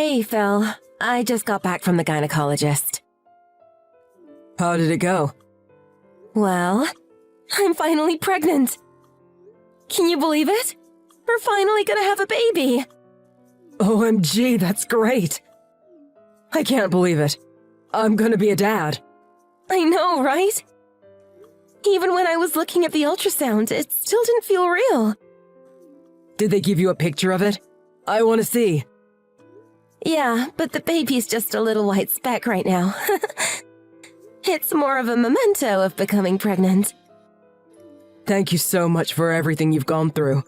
Hey, Phil. I just got back from the gynecologist. How did it go? Well, I'm finally pregnant. Can you believe it? We're finally gonna have a baby. OMG, that's great. I can't believe it. I'm gonna be a dad. I know, right? Even when I was looking at the ultrasound, it still didn't feel real. Did they give you a picture of it? I want to see. Yeah, but the baby's just a little white speck right now. It's more of a memento of becoming pregnant. Thank you so much for everything you've gone through.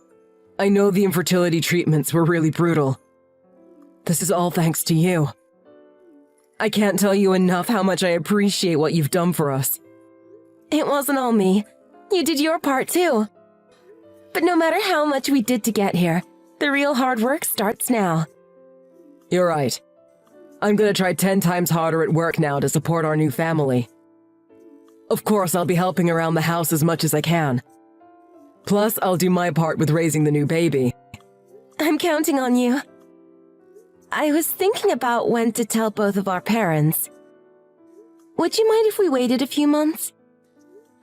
I know the infertility treatments were really brutal. This is all thanks to you. I can't tell you enough how much I appreciate what you've done for us. It wasn't all me. You did your part too. But no matter how much we did to get here, the real hard work starts now. You're right. I'm gonna try 10 times harder at work now to support our new family. Of course, I'll be helping around the house as much as I can. Plus, I'll do my part with raising the new baby. I'm counting on you. I was thinking about when to tell both of our parents. Would you mind if we waited a few months?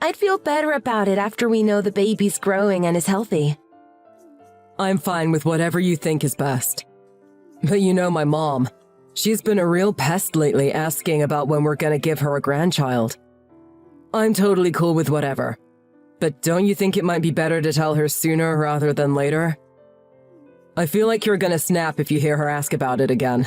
I'd feel better about it after we know the baby's growing and is healthy. I'm fine with whatever you think is best. But you know my mom. She's been a real pest lately, asking about when we're gonna give her a grandchild. I'm totally cool with whatever. But don't you think it might be better to tell her sooner rather than later? I feel like you're gonna snap if you hear her ask about it again.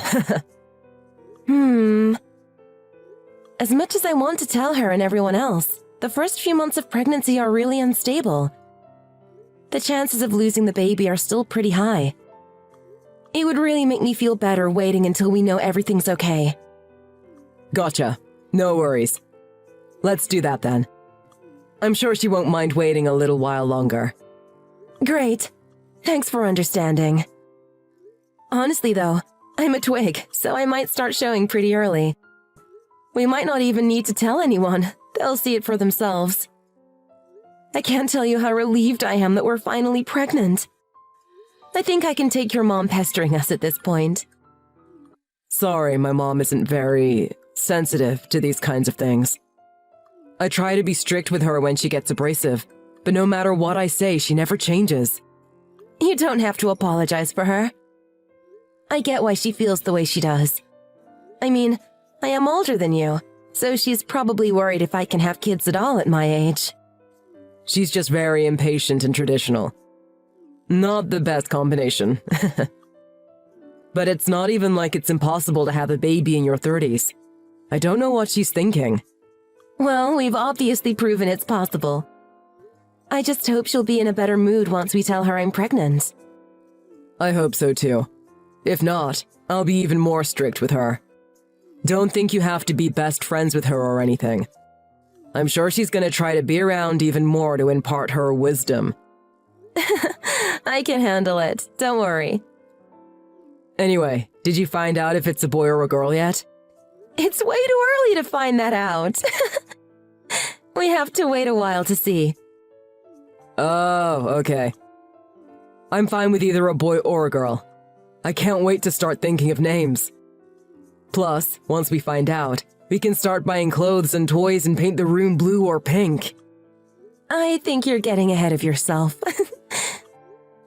As much as I want to tell her and everyone else, the first few months of pregnancy are really unstable. The chances of losing the baby are still pretty high. It would really make me feel better waiting until we know everything's okay. Gotcha. No worries. Let's do that then. I'm sure she won't mind waiting a little while longer. Great. Thanks for understanding. Honestly though, I'm a twig, so I might start showing pretty early. We might not even need to tell anyone. They'll see it for themselves. I can't tell you how relieved I am that we're finally pregnant. I think I can take your mom pestering us at this point. Sorry, my mom isn't very sensitive to these kinds of things. I try to be strict with her when she gets abrasive, but no matter what I say, she never changes. You don't have to apologize for her. I get why she feels the way she does. I mean, I am older than you, so she's probably worried if I can have kids at all at my age. She's just very impatient and traditional. Not the best combination. But it's not even like it's impossible to have a baby in your 30s. I don't know what she's thinking. Well, we've obviously proven it's possible. I just hope she'll be in a better mood once we tell her I'm pregnant. I hope so too. If not, I'll be even more strict with her. Don't think you have to be best friends with her or anything. I'm sure she's gonna try to be around even more to impart her wisdom. I can handle it, don't worry. Anyway, did you find out if it's a boy or a girl yet? It's way too early to find that out. We have to wait a while to see. Oh, okay. I'm fine with either a boy or a girl. I can't wait to start thinking of names. Plus, once we find out, we can start buying clothes and toys and paint the room blue or pink. I think you're getting ahead of yourself.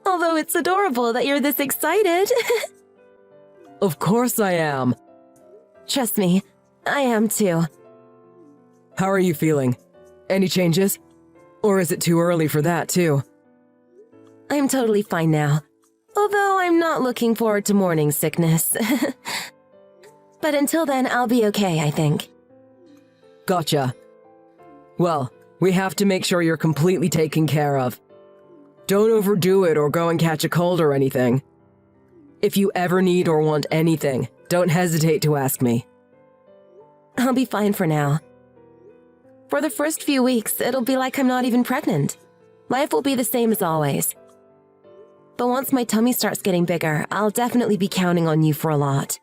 Although it's adorable that you're this excited. Of course I am. Trust me, I am too. How are you feeling? Any changes? Or is it too early for that too? I'm totally fine now. Although I'm not looking forward to morning sickness. But until then, I'll be okay, I think. Gotcha. Well, we have to make sure you're completely taken care of. Don't overdo it or go and catch a cold or anything. If you ever need or want anything, don't hesitate to ask me. I'll be fine for now. For the first few weeks, it'll be like I'm not even pregnant. Life will be the same as always. But once my tummy starts getting bigger, I'll definitely be counting on you for a lot.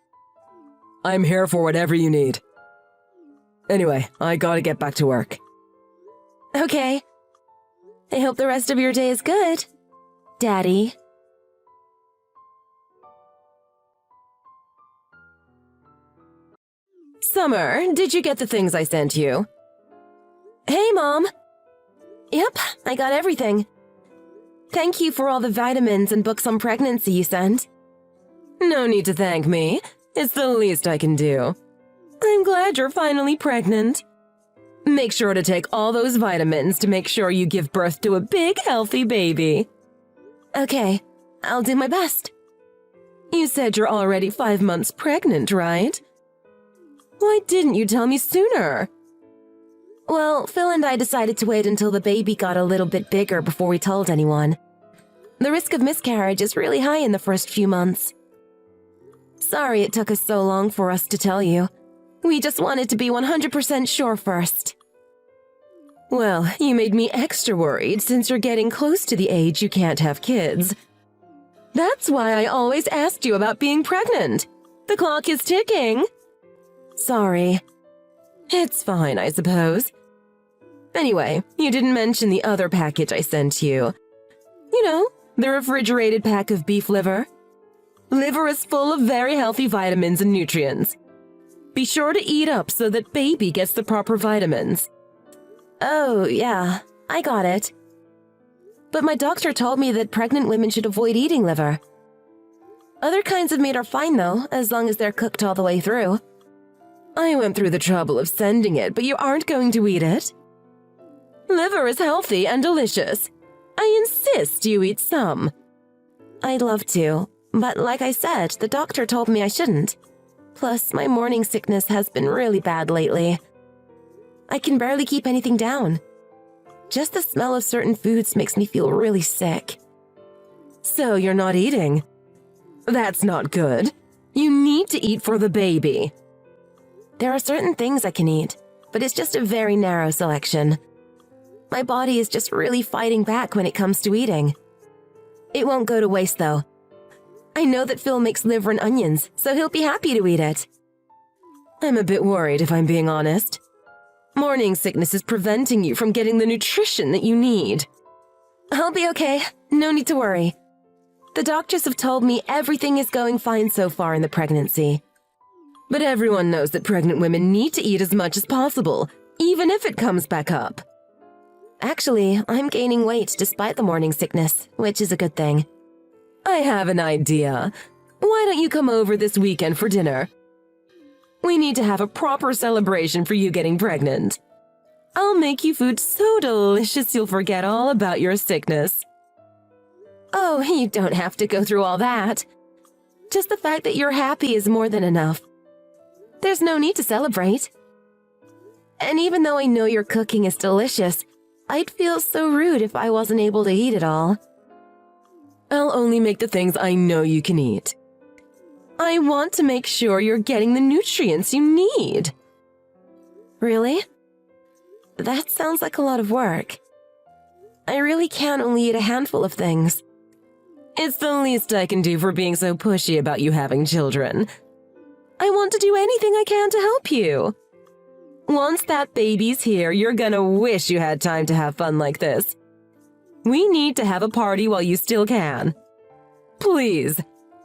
I'm here for whatever you need. Anyway, I gotta get back to work. Okay. I hope the rest of your day is good, Daddy. Summer, did you get the things I sent you? Hey, Mom. Yep, I got everything. Thank you for all the vitamins and books on pregnancy you sent. No need to thank me. It's the least I can do. I'm glad you're finally pregnant. Make sure to take all those vitamins to make sure you give birth to a big, healthy baby. Okay, I'll do my best. You said you're already 5 months pregnant, right? Why didn't you tell me sooner? Well, Phil and I decided to wait until the baby got a little bit bigger before we told anyone. The risk of miscarriage is really high in the first few months. Sorry it took us so long for us to tell you. We just wanted to be 100% sure first. Well, you made me extra worried since you're getting close to the age you can't have kids. That's why I always asked you about being pregnant. The clock is ticking. Sorry. It's fine, I suppose. Anyway, you didn't mention the other package I sent you. You know, the refrigerated pack of beef liver. Liver is full of very healthy vitamins and nutrients. Be sure to eat up so that baby gets the proper vitamins. Oh, yeah, I got it. But my doctor told me that pregnant women should avoid eating liver. Other kinds of meat are fine though, as long as they're cooked all the way through. I went through the trouble of sending it, but you aren't going to eat it? Liver is healthy and delicious. I insist you eat some. I'd love to, but like I said, the doctor told me I shouldn't. Plus, my morning sickness has been really bad lately. I can barely keep anything down. Just the smell of certain foods makes me feel really sick. So you're not eating? That's not good. You need to eat for the baby. There are certain things I can eat, but it's just a very narrow selection. My body is just really fighting back when it comes to eating. It won't go to waste though. I know that Phil makes liver and onions, so he'll be happy to eat it. I'm a bit worried if I'm being honest. Morning sickness is preventing you from getting the nutrition that you need. I'll be okay. No need to worry. The doctors have told me everything is going fine so far in the pregnancy. But everyone knows that pregnant women need to eat as much as possible, even if it comes back up. Actually, I'm gaining weight despite the morning sickness, which is a good thing. I have an idea. Why don't you come over this weekend for dinner? We need to have a proper celebration for you getting pregnant. I'll make you food so delicious you'll forget all about your sickness. Oh, you don't have to go through all that. Just the fact that you're happy is more than enough. There's no need to celebrate. And even though I know your cooking is delicious, I'd feel so rude if I wasn't able to eat it all. I'll only make the things I know you can eat. I want to make sure you're getting the nutrients you need. Really? That sounds like a lot of work. I really can only eat a handful of things. It's the least I can do for being so pushy about you having children. I want to do anything I can to help you. Once that baby's here, you're gonna wish you had time to have fun like this. We need to have a party while you still can. Please,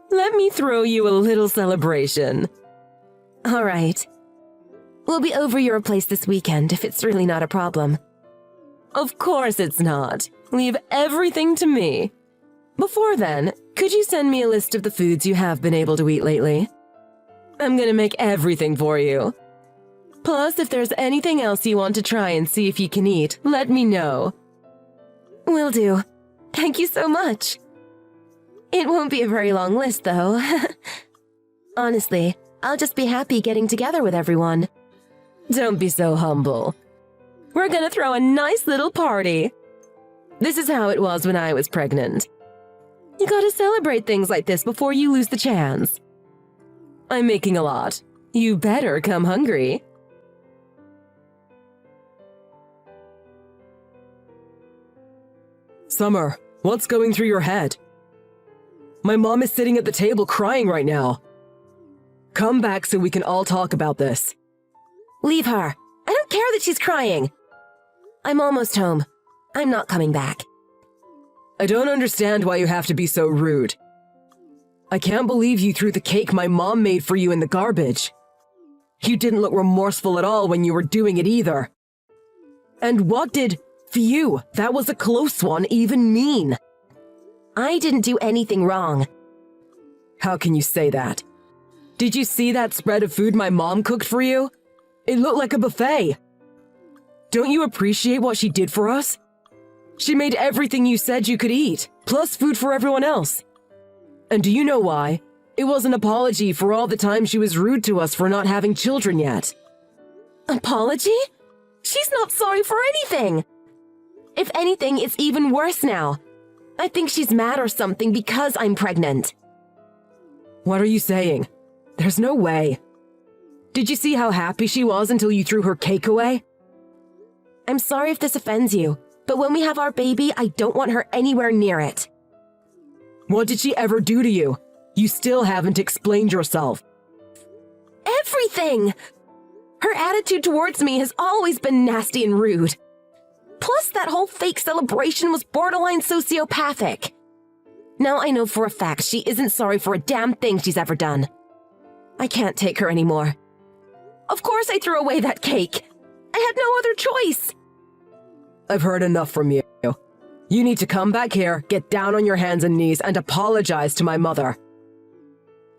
let me throw you a little celebration. All right. We'll be over your place this weekend if it's really not a problem. Of course it's not. Leave everything to me. Before then, could you send me a list of the foods you have been able to eat lately? I'm gonna make everything for you. Plus, if there's anything else you want to try and see if you can eat, let me know. Will do. Thank you so much. It won't be a very long list, though. Honestly, I'll just be happy getting together with everyone. Don't be so humble. We're gonna throw a nice little party. This is how it was when I was pregnant. You gotta celebrate things like this before you lose the chance. I'm making a lot. You better come hungry. Summer, what's going through your head? My mom is sitting at the table crying right now. Come back so we can all talk about this. Leave her. I don't care that she's crying. I'm almost home. I'm not coming back. I don't understand why you have to be so rude. I can't believe you threw the cake my mom made for you in the garbage. You didn't look remorseful at all when you were doing it either. And what did, phew, that was a close one, even mean? I didn't do anything wrong. How can you say that? Did you see that spread of food my mom cooked for you? It looked like a buffet. Don't you appreciate what she did for us? She made everything you said you could eat, plus food for everyone else. And do you know why? It was an apology for all the time she was rude to us for not having children yet. Apology? She's not sorry for anything. If anything, it's even worse now. I think she's mad or something because I'm pregnant. What are you saying? There's no way. Did you see how happy she was until you threw her cake away? I'm sorry if this offends you, but when we have our baby, I don't want her anywhere near it. What did she ever do to you? You still haven't explained yourself. Everything! Her attitude towards me has always been nasty and rude. Plus, that whole fake celebration was borderline sociopathic. Now I know for a fact she isn't sorry for a damn thing she's ever done. I can't take her anymore. Of course I threw away that cake. I had no other choice. I've heard enough from you. You need to come back here, get down on your hands and knees, and apologize to my mother.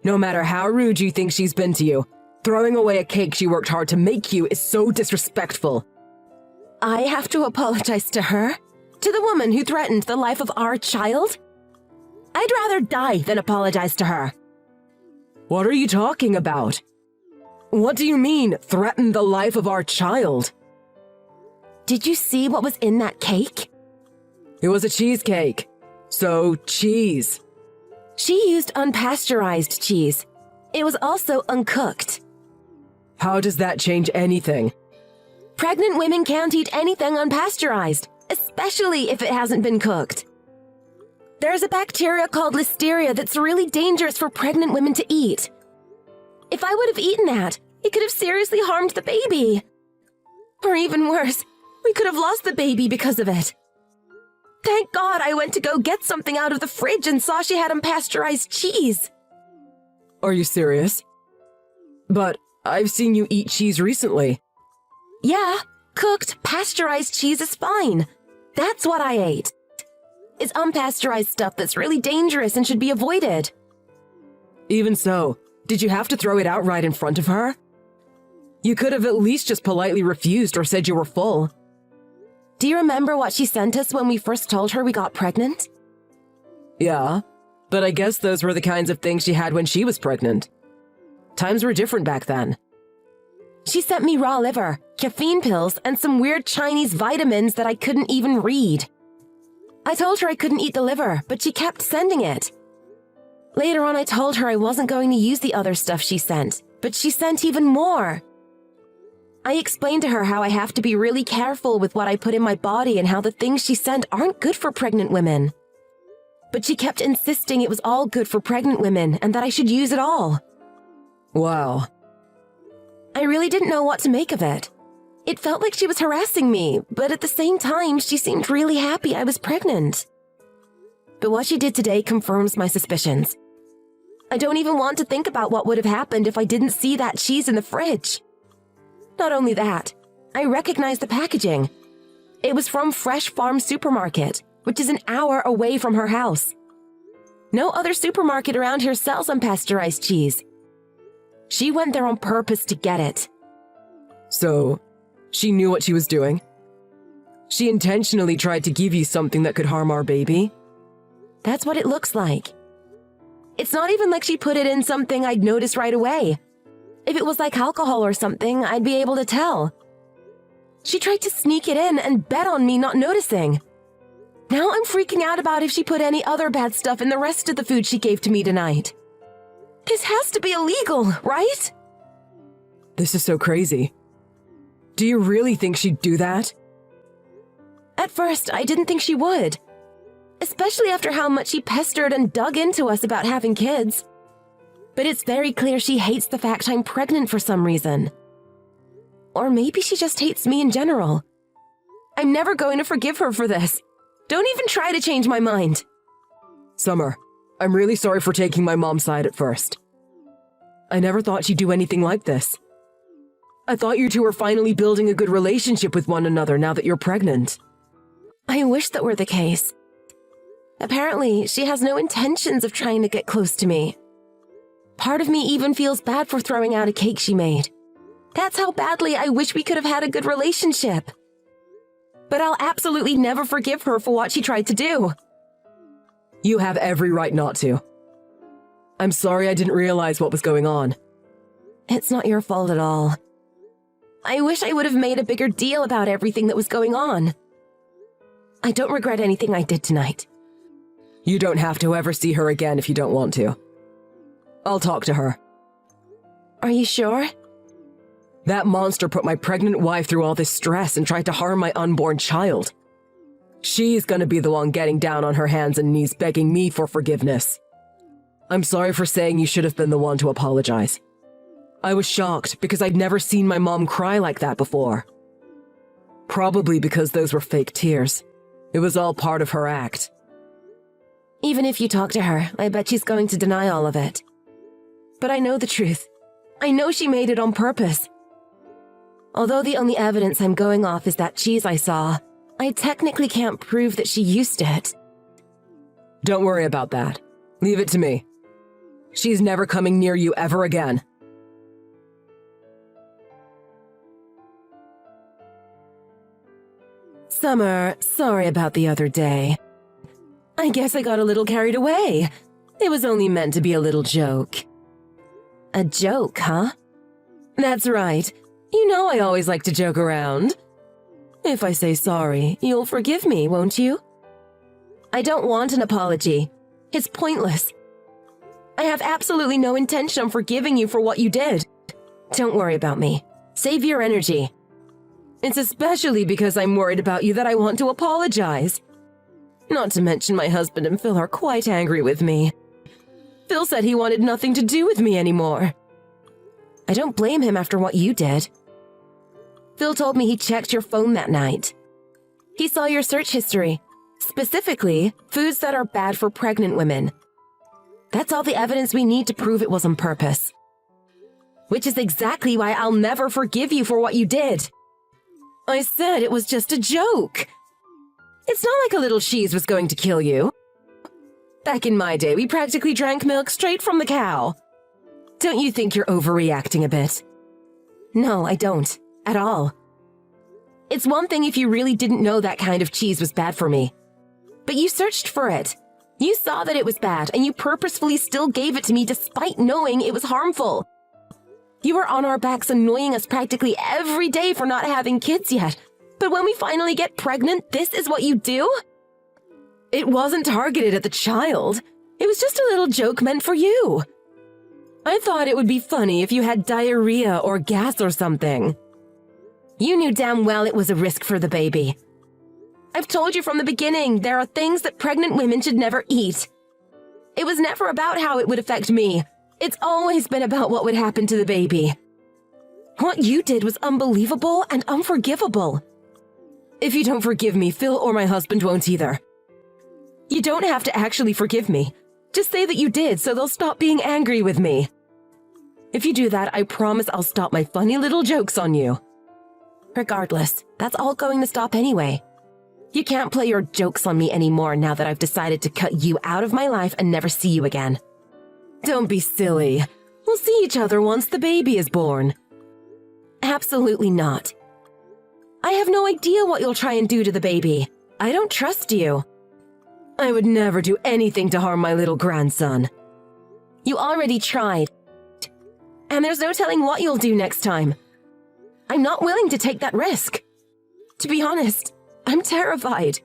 No matter how rude you think she's been to you, throwing away a cake she worked hard to make you is so disrespectful. I have to apologize to her? To the woman who threatened the life of our child? I'd rather die than apologize to her. What are you talking about? What do you mean, threaten the life of our child? Did you see what was in that cake? It was a cheesecake. So, cheese. She used unpasteurized cheese. It was also uncooked. How does that change anything? Pregnant women can't eat anything unpasteurized, especially if it hasn't been cooked. There's a bacteria called listeria that's really dangerous for pregnant women to eat. If I would have eaten that, it could have seriously harmed the baby. Or even worse, we could have lost the baby because of it. Thank God I went to go get something out of the fridge and saw she had unpasteurized cheese. Are you serious? But I've seen you eat cheese recently. Yeah, cooked, pasteurized cheese is fine. That's what I ate. It's unpasteurized stuff that's really dangerous and should be avoided. Even so, did you have to throw it out right in front of her? You could have at least just politely refused or said you were full. Do you remember what she sent us when we first told her we got pregnant? Yeah, but I guess those were the kinds of things she had when she was pregnant. Times were different back then. She sent me raw liver, caffeine pills, and some weird Chinese vitamins that I couldn't even read. I told her I couldn't eat the liver, but she kept sending it. Later on, I told her I wasn't going to use the other stuff she sent, but she sent even more. I explained to her how I have to be really careful with what I put in my body and how the things she sent aren't good for pregnant women. But she kept insisting it was all good for pregnant women and that I should use it all. Wow. I really didn't know what to make of it. It felt like she was harassing me, but at the same time, she seemed really happy I was pregnant. But what she did today confirms my suspicions. I don't even want to think about what would have happened if I didn't see that cheese in the fridge. Not only that, I recognized the packaging. It was from Fresh Farm Supermarket, which is an hour away from her house. No other supermarket around here sells unpasteurized cheese. She went there on purpose to get it. So, she knew what she was doing? She intentionally tried to give you something that could harm our baby? That's what it looks like. It's not even like she put it in something I'd notice right away. If it was like alcohol or something, I'd be able to tell. She tried to sneak it in and bet on me not noticing. Now I'm freaking out about if she put any other bad stuff in the rest of the food she gave to me tonight. This has to be illegal, right? This is so crazy. Do you really think she'd do that? At first, I didn't think she would. Especially after how much she pestered and dug into us about having kids. But it's very clear she hates the fact I'm pregnant for some reason. Or maybe she just hates me in general. I'm never going to forgive her for this. Don't even try to change my mind. Summer, I'm really sorry for taking my mom's side at first. I never thought she'd do anything like this. I thought you two were finally building a good relationship with one another now that you're pregnant. I wish that were the case. Apparently, she has no intentions of trying to get close to me. Part of me even feels bad for throwing out a cake she made. That's how badly I wish we could have had a good relationship. But I'll absolutely never forgive her for what she tried to do. You have every right not to. I'm sorry I didn't realize what was going on. It's not your fault at all. I wish I would have made a bigger deal about everything that was going on. I don't regret anything I did tonight. You don't have to ever see her again if you don't want to. I'll talk to her. Are you sure? That monster put my pregnant wife through all this stress and tried to harm my unborn child. She's gonna be the one getting down on her hands and knees begging me for forgiveness. I'm sorry for saying you should have been the one to apologize. I was shocked because I'd never seen my mom cry like that before. Probably because those were fake tears. It was all part of her act. Even if you talk to her, I bet she's going to deny all of it. But I know the truth. I know she made it on purpose. Although the only evidence I'm going off is that cheese I saw, I technically can't prove that she used it. Don't worry about that. Leave it to me. She's never coming near you ever again. Summer, sorry about the other day. I guess I got a little carried away. It was only meant to be a little joke. A joke, huh? That's right. You know I always like to joke around. If I say sorry, you'll forgive me, won't you? I don't want an apology. It's pointless. I have absolutely no intention of forgiving you for what you did. Don't worry about me. Save your energy. It's especially because I'm worried about you that I want to apologize. Not to mention my husband and Phil are quite angry with me. Phil said he wanted nothing to do with me anymore. I don't blame him after what you did. Phil told me he checked your phone that night. He saw your search history, specifically foods that are bad for pregnant women. That's all the evidence we need to prove it was on purpose. Which is exactly why I'll never forgive you for what you did. I said it was just a joke. It's not like a little cheese was going to kill you. Back in my day, we practically drank milk straight from the cow. Don't you think you're overreacting a bit? No, I don't. At all. It's one thing if you really didn't know that kind of cheese was bad for me. But you searched for it. You saw that it was bad, and you purposefully still gave it to me despite knowing it was harmful. You were on our backs annoying us practically every day for not having kids yet. But when we finally get pregnant, this is what you do? It wasn't targeted at the child. It was just a little joke meant for you. I thought it would be funny if you had diarrhea or gas or something. You knew damn well it was a risk for the baby. I've told you from the beginning, there are things that pregnant women should never eat. It was never about how it would affect me. It's always been about what would happen to the baby. What you did was unbelievable and unforgivable. If you don't forgive me, Phil or my husband won't either. You don't have to actually forgive me. Just say that you did so they'll stop being angry with me. If you do that, I promise I'll stop my funny little jokes on you. Regardless, that's all going to stop anyway. You can't play your jokes on me anymore now that I've decided to cut you out of my life and never see you again. Don't be silly. We'll see each other once the baby is born. Absolutely not. I have no idea what you'll try and do to the baby. I don't trust you. I would never do anything to harm my little grandson. You already tried. And there's no telling what you'll do next time. I'm not willing to take that risk. To be honest, I'm terrified.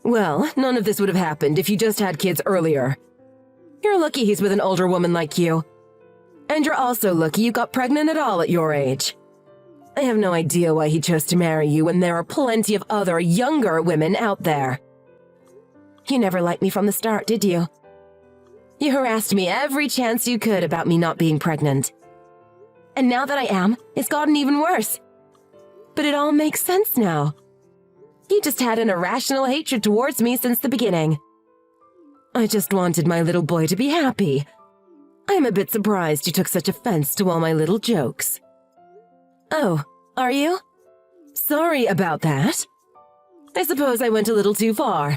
Well, none of this would have happened if you just had kids earlier. You're lucky he's with an older woman like you. And you're also lucky you got pregnant at all at your age. I have no idea why he chose to marry you when there are plenty of other younger women out there. You never liked me from the start, did you? You harassed me every chance you could about me not being pregnant. And now that I am, it's gotten even worse. But it all makes sense now. You just had an irrational hatred towards me since the beginning. I just wanted my little boy to be happy. I'm a bit surprised you took such offense to all my little jokes. Oh, are you? Sorry about that. I suppose I went a little too far.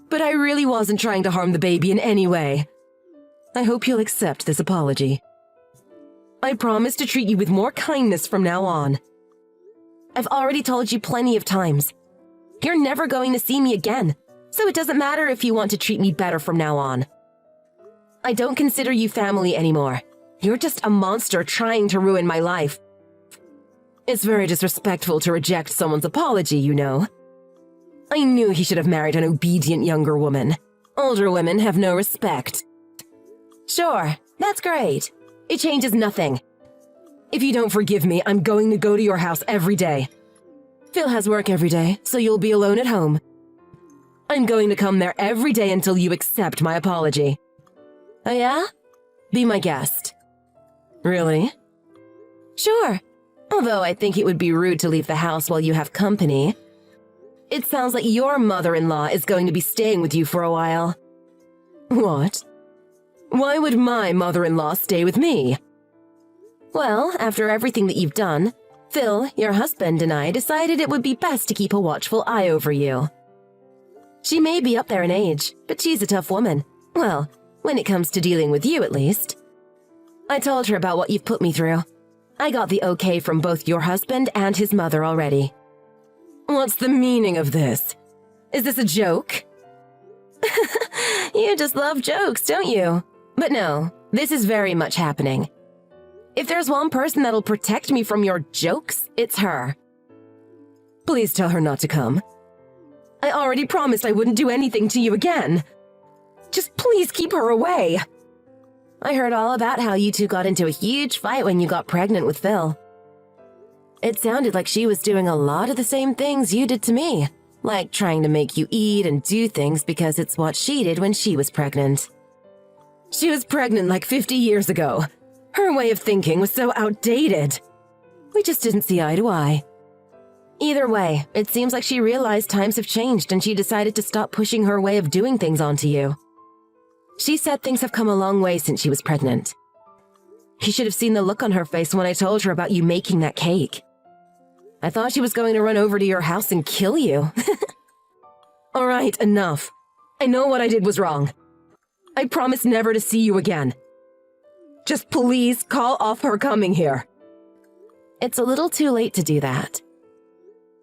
But I really wasn't trying to harm the baby in any way. I hope you'll accept this apology. I promise to treat you with more kindness from now on. I've already told you plenty of times. You're never going to see me again, so it doesn't matter if you want to treat me better from now on. I don't consider you family anymore. You're just a monster trying to ruin my life. It's very disrespectful to reject someone's apology, you know. I knew he should have married an obedient younger woman. Older women have no respect. Sure, that's great. It changes nothing. If you don't forgive me, I'm going to go to your house every day. Phil has work every day, so you'll be alone at home. I'm going to come there every day until you accept my apology. Oh yeah? Be my guest. Really? Sure. Although I think it would be rude to leave the house while you have company. It sounds like your mother-in-law is going to be staying with you for a while. What? Why would my mother-in-law stay with me? Well, after everything that you've done, Phil, your husband, and I decided it would be best to keep a watchful eye over you. She may be up there in age, but she's a tough woman. Well, when it comes to dealing with you at least. I told her about what you've put me through. I got the okay from both your husband and his mother already. What's the meaning of this? Is this a joke? You just love jokes, don't you? But no, this is very much happening. If there's one person that'll protect me from your jokes, it's her. Please tell her not to come. I already promised I wouldn't do anything to you again. Just please keep her away. I heard all about how you two got into a huge fight when you got pregnant with Phil. It sounded like she was doing a lot of the same things you did to me, like trying to make you eat and do things because it's what she did when she was pregnant. She was pregnant like 50 years ago. Her way of thinking was so outdated. We just didn't see eye to eye. Either way, it seems like she realized times have changed and she decided to stop pushing her way of doing things onto you. She said things have come a long way since she was pregnant. You should have seen the look on her face when I told her about you making that cake. I thought she was going to run over to your house and kill you. All right, enough. I know what I did was wrong. I promise never to see you again. Just please call off her coming here. It's a little too late to do that.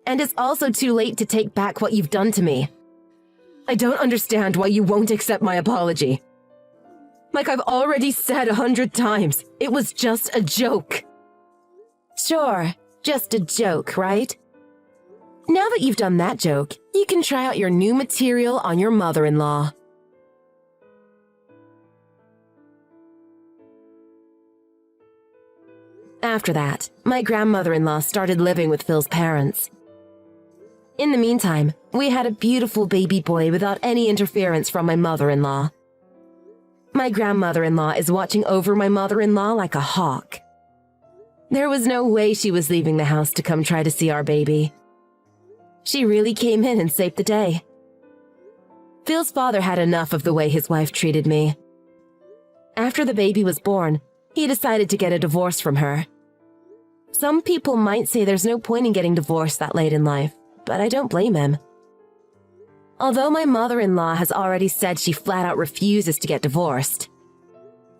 And it's also too late to take back what you've done to me. I don't understand why you won't accept my apology. Like I've already said 100 times, it was just a joke. Sure, just a joke, right? Now that you've done that joke, you can try out your new material on your mother-in-law. After that, my grandmother-in-law started living with Phil's parents. In the meantime, we had a beautiful baby boy without any interference from my mother-in-law. My grandmother-in-law is watching over my mother-in-law like a hawk. There was no way she was leaving the house to come try to see our baby. She really came in and saved the day. Phil's father had enough of the way his wife treated me. After the baby was born, he decided to get a divorce from her. Some people might say there's no point in getting divorced that late in life, but I don't blame him. Although my mother-in-law has already said she flat out refuses to get divorced,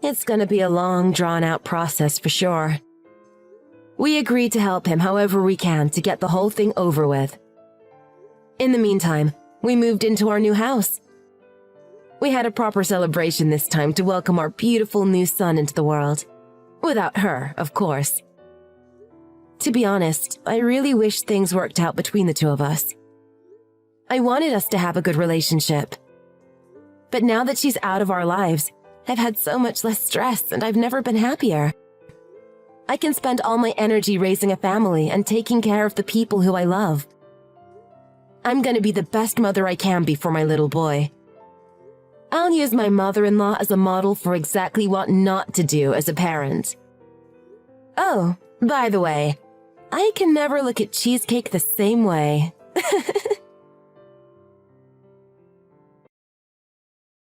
it's gonna be a long, drawn-out process for sure. We agreed to help him however we can to get the whole thing over with. In the meantime, we moved into our new house. We had a proper celebration this time to welcome our beautiful new son into the world. Without her, of course. To be honest, I really wish things worked out between the two of us. I wanted us to have a good relationship. But now that she's out of our lives, I've had so much less stress and I've never been happier. I can spend all my energy raising a family and taking care of the people who I love. I'm gonna be the best mother I can be for my little boy. I'll use my mother-in-law as a model for exactly what not to do as a parent. Oh, by the way, I can never look at cheesecake the same way.